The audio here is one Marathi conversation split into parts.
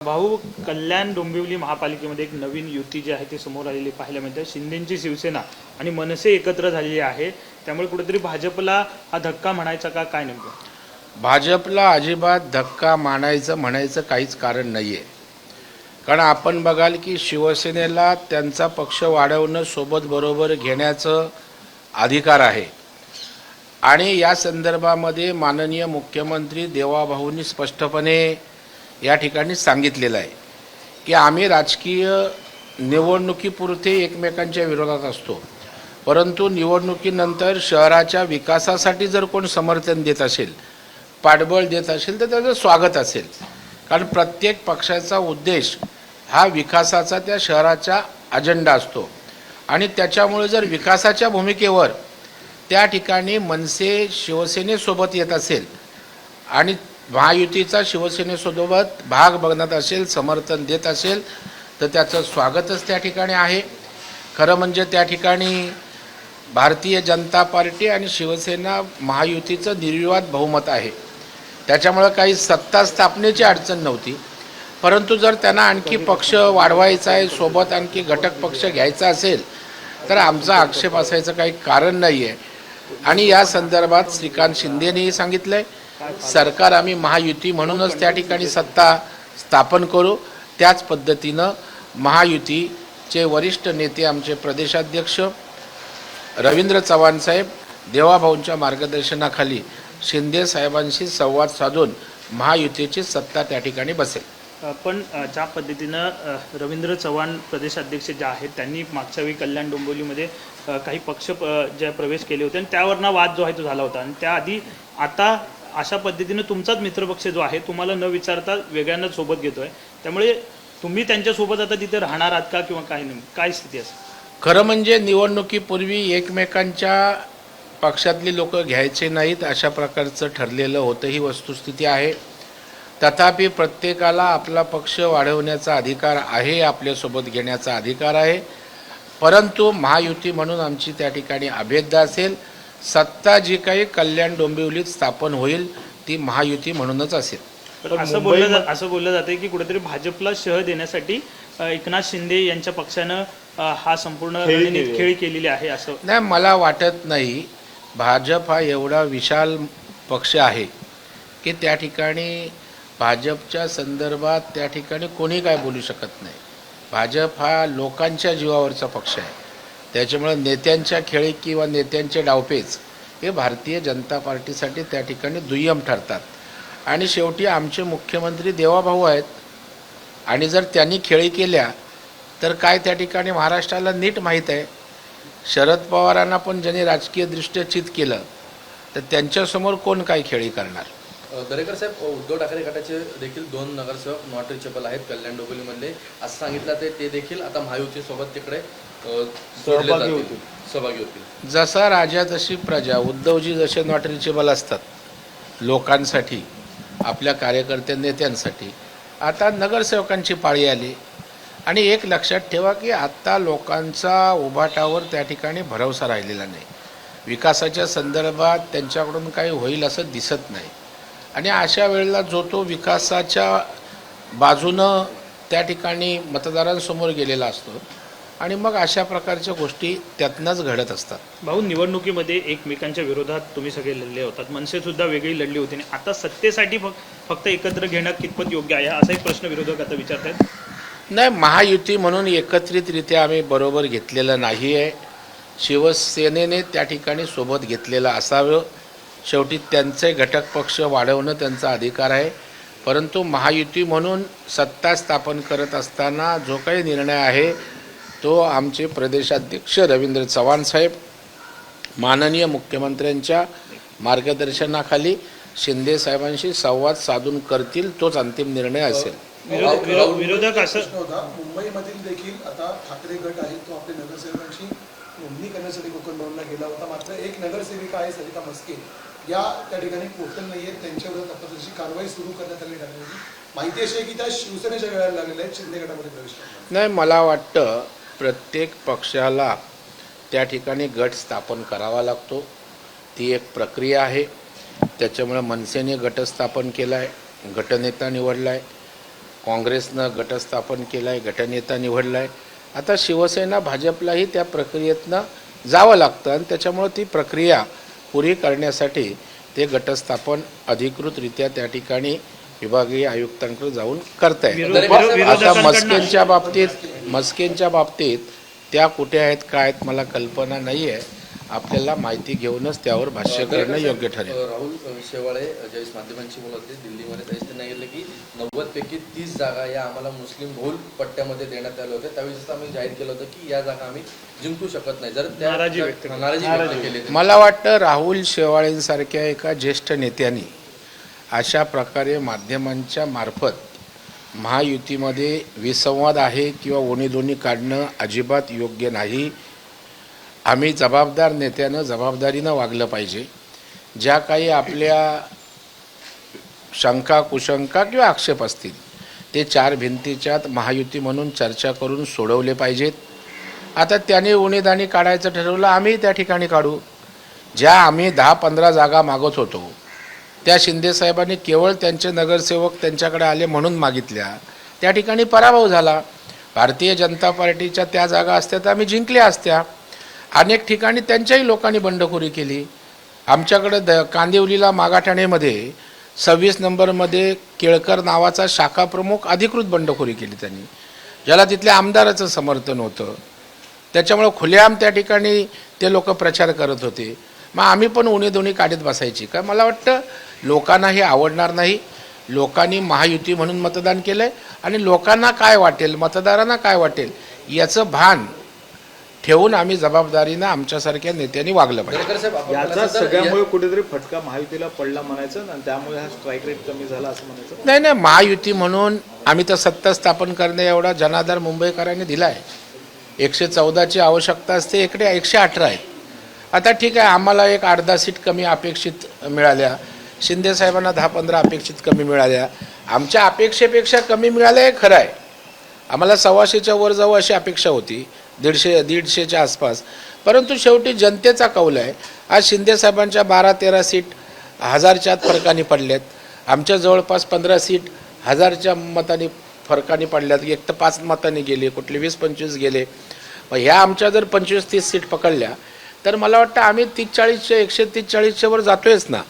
भाऊ, कल्याण डोंबिवली महापालिकेमध्ये एक नवीन युती जी आहे ती समोर आलेली पाहायला मिळते। शिंदेची शिवसेना आणि मनसे एकत्र झालेली आहे, त्यामुळे कुठेतरी भाजपला हा धक्का म्हणायचा का काय नेमकं? भाजपला अजिबात धक्का म्हणायचं काहीच कारण नाही आहे. कारण आपण बघाल की शिवसेनेला त्यांचा पक्ष वाढवणं सोबत बरोबर घेण्याचं अधिकार आहे आणि या संदर्भामध्ये माननीय मुख्यमंत्री देवाभाऊंनी स्पष्टपणे या ठिकाणी सांगितलेलं आहे की आम्ही राजकीय निवडणुकीपुरते एकमेकांच्या विरोधात असतो, परंतु निवडणुकीनंतर शहराच्या विकासासाठी जर कोण समर्थन देत असेल, पाठबळ देत असेल तर त्याचं स्वागत असेल. कारण प्रत्येक पक्षाचा उद्देश हा विकासाचा त्या शहराचा अजेंडा असतो आणि त्याच्यामुळे जर विकासाच्या भूमिकेवर त्या ठिकाणी मनसे शिवसेनेसोबत येत असेल आणि महायुतीचा शिवसेनेसोबत भाग बघत असेल, समर्थन देत असेल तर त्याचं स्वागतच त्या ठिकाणी आहे. खरं म्हणजे त्या ठिकाणी भारतीय जनता पार्टी आणि शिवसेना महायुतीचं निर्विवाद बहुमत आहे, त्याच्यामुळे काही सत्ता स्थापनेची अडचण नव्हती. परंतु जर त्यांना आणखी पक्ष वाढवायचा आहे, सोबत आणखी घटक पक्ष घ्यायचा असेल तर आमचा आक्षेप असायचं काही कारण नाही आहे. आणि या संदर्भात श्रीकांत शिंदेनेही सांगितलं आहे, सरकार आम्ही महायुती म्हणूनच त्या ठिकाणी सत्ता स्थापन करू. त्याच पद्धतीनं महायुतीचे वरिष्ठ नेते आमचे प्रदेशाध्यक्ष रवींद्र चव्हाण साहेब देवाभाऊंच्या मार्गदर्शनाखाली शिंदे साहेबांशी संवाद साधून महायुतीची सत्ता त्या ठिकाणी बसेल. पण ज्या पद्धतीनं रवींद्र चव्हाण प्रदेशाध्यक्ष जे आहेत त्यांनी मागच्या वेळी कल्याण डोंबिवलीमध्ये काही पक्ष जे प्रवेश केले होते आणि त्यावरनं वाद जो आहे तो झाला होता आणि त्याआधी आता अशा पद्धतीनं तुमचाच मित्रपक्ष जो आहे तुम्हाला न विचारता वेगळ्यांना सोबत घेतोय, त्यामुळे तुम्ही त्यांच्यासोबत आता तिथे राहणार आहात का किंवा काय स्थिती असेल? खरं म्हणजे निवडणुकीपूर्वी एकमेकांच्या पक्षातली लोक घ्यायचे नाहीत अशा प्रकारचं ठरलेलं होतं, ही वस्तुस्थिती आहे. तथापि प्रत्येकाला आपला पक्ष वाढवण्याचा अधिकार आहे, आपल्यासोबत घेण्याचा अधिकार आहे. परंतु महायुती म्हणून आमची त्या ठिकाणी अभेद्य असेल. सत्ता जी काही कल्याण डोंबिवलीत स्थापन होईल ती महायुती म्हणूनच असेल. असं बोललं जाते की कुठेतरी भाजपला शह देण्यासाठी एकनाथ शिंदे यांच्या पक्षानं हा संपूर्ण खेळी केलेली आहे असं नाही, मला वाटत नाही. भाजप हा एवढा विशाल पक्ष आहे की त्या ठिकाणी भाजपच्या संदर्भात त्या ठिकाणी कोणी काय बोलू शकत नाही. भाजप हा लोकांच्या जीवावरचा पक्ष आहे, त्याच्यामुळे नेत्यांच्या खेळी किंवा नेत्यांचे डावपेच हे भारतीय जनता पार्टीसाठी त्या ठिकाणी दुय्यम ठरतात. आणि शेवटी आमचे मुख्यमंत्री देवाभाऊ आहेत आणि जर त्यांनी खेळी केल्या तर काय त्या ठिकाणी महाराष्ट्राला नीट माहीत आहे. शरद पवारांना पण ज्यांनी राजकीयदृष्ट्या चित केलं तर त्यांच्यासमोर कोण काय खेळी करणार. दरेकर साहेब, उद्धव ठाकरे गटाचे देखील 2 नगरसेवक नॉट रिचेबल आहेत कल्याण डोंबिवलीमधले, असं सांगितलं ते देखील आता महायुतीसोबत तिकडे सहभागी होतील. जसा राजा तशी प्रजा. उद्धवजी जसे नॉट रिचेबल असतात लोकांसाठी, आपल्या कार्यकर्ते नेत्यांसाठी, आता नगरसेवकांची पाळी आली. आणि एक लक्षात ठेवा की आता लोकांचा उभाटावर त्या ठिकाणी भरवसा राहिलेला नाही. विकासाच्या संदर्भात त्यांच्याकडून काही होईल असं दिसत नाही. आणि अशा वेळेला जो तो विकासाच्या बाजूनं त्या ठिकाणी मतदारांसमोर गेलेला असतो आणि मग अशा प्रकारच्या गोष्टी त्यातनंच घडत असतात. भाऊ, निवडणुकीमध्ये एकमेकांच्या विरोधात तुम्ही सगळे लढले होतात, मनसे सुद्धा वेगळी लढली होती आणि आता सत्तेसाठी फक्त एकत्र घेणं कितपत योग्य आहे असा एक प्रश्न विरोधक आता विचारतात. नाही, महायुती म्हणून एकत्रितरित्या आम्ही बरोबर घेतलेलं नाही आहे. शिवसेनेने त्या ठिकाणी सोबत घेतलेलं असावं. शेवटी त्यांचे घटक पक्ष वाढवणं त्यांचा अधिकार आहे. परंतु महायुती म्हणून सत्ता स्थापन करत असताना जो काही निर्णय आहे तो आमचे प्रदेशाध्यक्ष रवींद्र चव्हाण साहेब माननीय मुख्यमंत्र्यांच्या मार्गदर्शनाखाली शिंदे साहेबांशी संवाद साधून करतील, तोच अंतिम निर्णय असेल. विरोधक असं मुंबईमधील देखील आता ठाकरे गट आहे तो आपल्या नगरसेवकांची नोंदणी करण्यासाठी कोकण भवनला गेला होता. मात्र एक नगरसेविका आहे सरिता मस्के, या त्या ठिकाणी पोहोचल नाही आहेत. त्यांच्याविरोधात आता तशी कारवाई सुरू करण्यात आली आहे. माहिती अशी आहे की त्या शिवसेनेच्या वेळेला लागलेल्या आहेत शिंदे गटामध्ये प्रवेश करण्यात. नाही, मला वाटतं प्रत्येक पक्षाला त्या ठिकाणी गट स्थापन करावा लागतो. ती एक प्रक्रिया आहे. त्याच्यामुळे मनसेने गट स्थापन केला आहे, गटनेता निवडला आहे. काँग्रेसनं गटस्थापन केलं आहे, गटनेता निवडला आहे. आता शिवसेना भाजपलाही त्या प्रक्रियेतनं जावं लागतं आणि त्याच्यामुळं ती प्रक्रिया पुरी करण्यासाठी ते गटस्थापन अधिकृतरित्या त्या ठिकाणी विभागीय आयुक्तांकडे जाऊन करतायत. आता मस्केंच्या बाबतीत त्या कुठे आहेत काय आहेत मला कल्पना नाही आहे. आपल्याला माहिती घेऊनच त्यावर भाष्य करणं योग्य ठरेल. राहुल शेवाळे ज्यावेळेस माध्यमांशी बोलत होते दिल्लीमध्ये, त्यावेळेस त्यांनी सांगितलं की 90 पैकी 30 जागा या आम्हाला मुस्लिम बहुल पट्ट्यामध्ये देण्यात आल्या होत्या. त्यावेळेस आम्ही जाहीर केलं होतं की या जागा आम्ही जिंकू शकत नाही. जर त्या नाराजी व्यक्त केली. मला वाटतं राहुल शेवाळेंसारख्या एका ज्येष्ठ नेत्यांनी अशा प्रकारे माध्यमांच्या मार्फत महायुतीमध्ये विसंवाद आहे किंवा ओणीदोणी काढणं अजिबात योग्य नाही. आम्ही जबाबदार नेत्यानं जबाबदारीनं वागलं पाहिजे. ज्या काही आपल्या शंका कुशंका किंवा आक्षेप असतील ते 4 भिंतीच्यात महायुती म्हणून चर्चा करून सोडवले पाहिजेत. आता त्याने उणीदाणी काढायचं ठरवलं, आम्ही त्या ठिकाणी काढू. ज्या आम्ही 10-15 जागा मागत होतो त्या शिंदेसाहेबांनी केवळ त्यांचे नगरसेवक त्यांच्याकडे आले म्हणून मागितल्या, त्या ठिकाणी पराभव झाला. भारतीय जनता पार्टीच्या त्या जागा असत्या तर आम्ही जिंकल्या असत्या. अनेक ठिकाणी त्यांच्याही लोकांनी बंडखोरी केली. आमच्याकडे कांदिवलीला मागाठाणेमध्ये 26 नंबरमध्ये केळकर नावाचा शाखा प्रमुख अधिकृत बंडखोरी केली त्यांनी, ज्याला तिथल्या आमदाराचं समर्थन होतं. त्याच्यामुळं खुलेआम त्या ठिकाणी ते लोक प्रचार करत होते. मग आम्ही पण उणीदोणी काढत बसायची का? मला वाटतं लोकांना हे आवडणार नाही. लोकांनी महायुती म्हणून मतदान केलं आहे आणि लोकांना काय वाटेल, मतदारांना काय वाटेल याचं भान ठेवून आम्ही जबाबदारीनं आमच्यासारख्या नेत्यांनी वागलं पाहिजे. याचा सगळ्यामुळे कुठेतरी फटका महायुतीला पडला म्हणायचं आणि त्यामुळे हा स्ट्राईक रेट कमी झाला असं म्हणायचं. नाही, महायुती म्हणून आम्ही तर सत्ता स्थापन करणे एवढा जनाधार मुंबईकरांनी दिला आहे. 114ची आवश्यकता असते, इकडे 118 आहेत. आता ठीक आहे, आम्हाला एक 8-10 सीट कमी अपेक्षित मिळाल्या, शिंदेसाहेबांना 10-15 अपेक्षित कमी मिळाल्या. आमच्या अपेक्षेपेक्षा कमी मिळाल्या हे खरं आहे. आम्हाला 125च्या वर जाऊ अशी अपेक्षा होती, 150-150च्या आसपास. परंतु शेवटी जनतेचा कौल आहे. आज शिंदेसाहेबांच्या 12-13 सीट 1000च्या फरकाने पडल्यात. आमच्या जवळपास 15 सीट 1000च्या मताने फरकाने पडल्यात. एक तर 5 मतांनी गेले, कुठले 20-25 गेले. मग ह्या आमच्या जर 25-30 सीट पकडल्या तर मला वाटतं आम्ही 30-40च्या 130-40च्या वर जातोयच ना.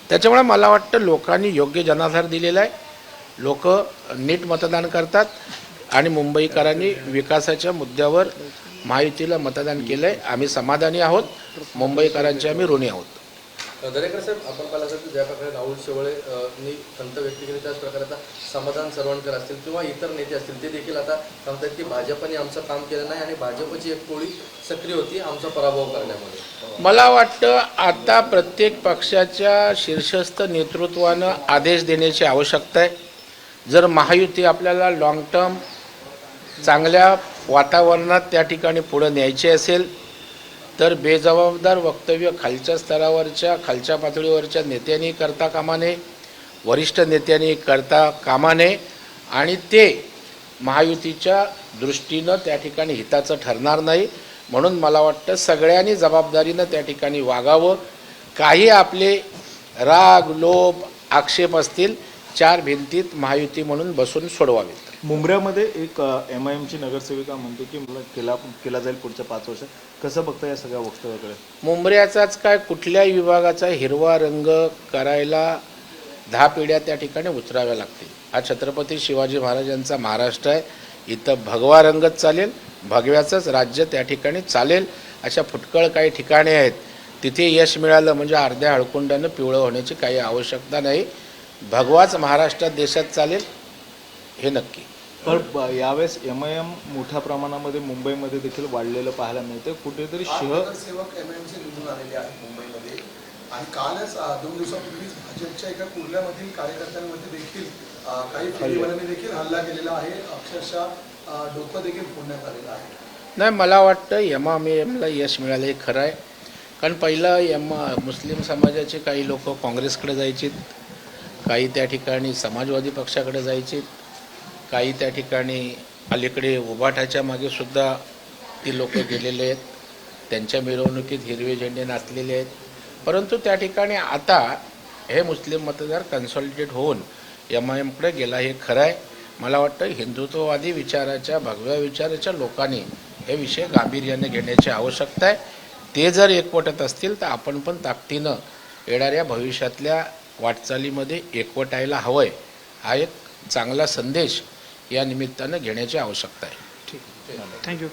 त्याच्यामुळे मला वाटतं लोकांनी योग्य जनाधार दिलेला आहे. लोक नीट मतदान करतात आणि मुंबईकरांनी विकासाच्या मुद्द्यावर महायुतीला मतदान केलं आहे. आम्ही समाधानी आहोत, मुंबईकरांचे आम्ही ऋणी आहोत. दरेकर साहेब, आपण पाहिलं असेल की ज्या प्रकारे राहुल शेवाळेंनी खंत व्यक्त केली त्याच प्रकारे आता समाधान सरवणकर असतील किंवा इतर नेते असतील ते देखील आता सांगतात की भाजपने आमचं काम केलं नाही आणि भाजपची एक टोळी सक्रिय होती आमचा पराभव करण्यामध्ये. मला वाटतं आता प्रत्येक पक्षाच्या शीर्षस्थ नेतृत्वानं आदेश देण्याची आवश्यकता आहे. जर महायुती आपल्याला लाँग टर्म चांगल्या वातावरणात त्या ठिकाणी पुढं न्यायची असेल तर बेजबाबदार वक्तव्य खालच्या स्तरावरच्या खालच्या पातळीवरच्या नेत्यांनी करता कामा नये, वरिष्ठ नेत्यांनी करता कामा नये आणि ते महायुतीच्या दृष्टीनं त्या ठिकाणी हिताचं ठरणार नाही. म्हणून मला वाटतं सगळ्यांनी जबाबदारीनं त्या ठिकाणी वागावं. काही आपले राग लोभ आक्षेप असतील 4 भिंतीत महायुती म्हणून बसून सोडवावेत. मुंबऱ्यामध्ये एक MIMची नगरसेविका म्हणतो की मला केला जाईल पुढच्या 5 वर्षात. कसं बघता या सगळ्या वक्तव्याकडे? मुंबऱ्याचाच काय कुठल्याही विभागाचा हिरवा रंग करायला 10 पिढ्या त्या ठिकाणी उतराव्या लागतील. हा छत्रपती शिवाजी महाराजांचा महाराष्ट्र आहे. इथं भगवा रंगच चालेल, भगव्याचंच राज्य त्या ठिकाणी चालेल. अशा फुटकळ काही ठिकाणे आहेत तिथे यश मिळालं म्हणजे अर्ध्या हळकुंडानं पिवळं होण्याची काही आवश्यकता नाही. भगवाच महाराष्ट्रात देशात चालेल हे नक्की. पण यावेळेस MIM मोठ्या प्रमाणामध्ये मुंबईमध्ये देखील वाढलेलं पाहायला मिळतं. कुठेतरी नगरसेवक MIMचे निवडून आलेले आहेत मुंबईमध्ये आणि कालच 2 दिवसापूर्वीच भाजपच्या एका कुर्ल्यामधील कार्यकर्त्यांमध्ये देखील काही फेरीवाल्यांनी देखील हल्ला केलेला आहे. अक्षरशः डोकं देखील फोडण्यात आलेलं आहे. नाही, मला वाटतं MIMला यश मिळालं हे खरं आहे. कारण पहिलं मुस्लिम समाजाचे काही लोक काँग्रेसकडे जायचे, काही त्या ठिकाणी समाजवादी पक्षाकडे जायचे, काही त्या ठिकाणी अलीकडे उभाटाच्या मागे सुद्धा ती लोक गेलेले आहेत. त्यांच्या मिरवणुकीत हिरवे झेंडे नाचलेले आहेत. परंतु त्या ठिकाणी आता हे मुस्लिम मतदार कन्सॉलिडेट होऊन MIMकडे गेला हे खरं आहे. मला वाटतं हिंदुत्ववादी विचाराच्या भगव्या विचाराच्या लोकांनी हे विषय गांभीर्याने घेण्याची आवश्यकता आहे. ते जर एकवटत असतील तर आपण पण ताकदीनं येणाऱ्या भविष्यातल्या वाटचालीमध्ये एकवटायला हवं आहे. हा एक चांगला संदेश या निमित्तानं घेण्याची आवश्यकता आहे. ठीक थँक्यू.